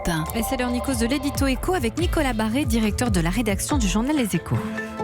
Europe 1. Et c'est l'heure, Nikos, de l'édito éco avec Nicolas Barré, directeur de la rédaction du journal Les Échos.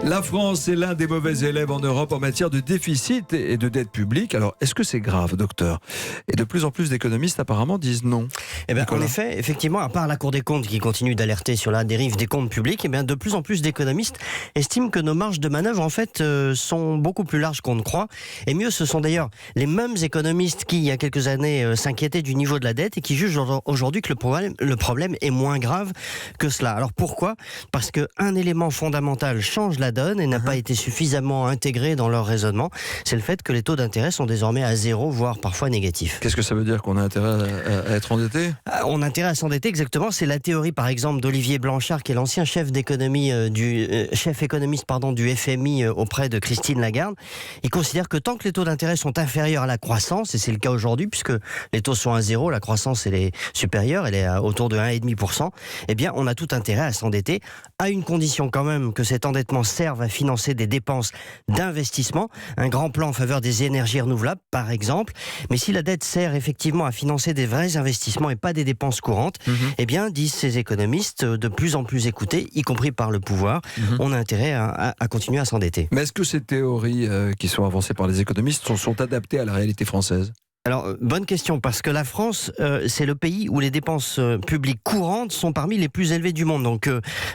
La France est l'un des mauvais élèves en Europe en matière de déficit et de dette publique. Alors, est-ce que c'est grave, docteur ? Et de plus en plus d'économistes apparemment disent non. Eh bien, en effet, effectivement, à part la Cour des comptes qui continue d'alerter sur la dérive des comptes publics, eh bien, de plus en plus d'économistes estiment que nos marges de manœuvre, en fait, sont beaucoup plus larges qu'on ne croit. Et mieux, ce sont d'ailleurs les mêmes économistes qui, il y a quelques années, s'inquiétaient du niveau de la dette et qui jugent aujourd'hui que le problème est moins grave que cela. Alors pourquoi ? Parce qu'un élément fondamental change la donne et n'a pas été suffisamment intégré dans leur raisonnement. C'est le fait que les taux d'intérêt sont désormais à zéro, voire parfois négatifs. Qu'est-ce que ça veut dire, qu'on a intérêt à être endetté ? On a intérêt à s'endetter, exactement. C'est la théorie, par exemple, d'Olivier Blanchard, qui est l'ancien chef économiste du FMI auprès de Christine Lagarde. Il considère que tant que les taux d'intérêt sont inférieurs à la croissance, et c'est le cas aujourd'hui, puisque les taux sont à zéro, la croissance elle est supérieure, elle est autour de 1,5%, eh bien on a tout intérêt à s'endetter, à une condition quand même que cet endettement serve à financer des dépenses d'investissement, un grand plan en faveur des énergies renouvelables, par exemple. Mais si la dette sert effectivement à financer des vrais investissements et pas des dépenses courantes, eh bien, disent ces économistes, de plus en plus écoutés, y compris par le pouvoir, on a intérêt à continuer à s'endetter. Mais est-ce que ces théories qui sont avancées par les économistes sont adaptées à la réalité française ? Alors, bonne question, parce que la France, c'est le pays où les dépenses publiques courantes sont parmi les plus élevées du monde. Donc,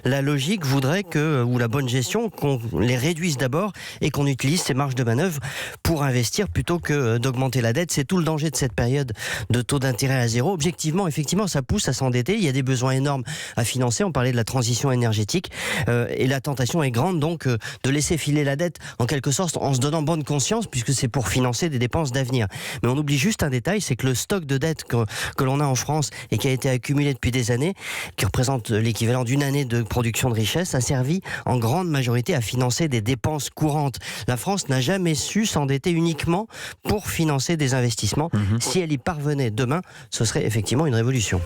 la logique voudrait ou la bonne gestion, qu'on les réduise d'abord et qu'on utilise ces marges de manœuvre pour investir plutôt que d'augmenter la dette. C'est tout le danger de cette période de taux d'intérêt à zéro. Objectivement, effectivement, ça pousse à s'endetter. Il y a des besoins énormes à financer. On parlait de la transition énergétique. Et la tentation est grande, donc, de laisser filer la dette, en quelque sorte, en se donnant bonne conscience, puisque c'est pour financer des dépenses d'avenir. Mais on oublie juste un détail, c'est que le stock de dette que l'on a en France et qui a été accumulé depuis des années, qui représente l'équivalent d'une année de production de richesse, a servi en grande majorité à financer des dépenses courantes. La France n'a jamais su s'endetter uniquement pour financer des investissements. Si elle y parvenait demain, ce serait effectivement une révolution.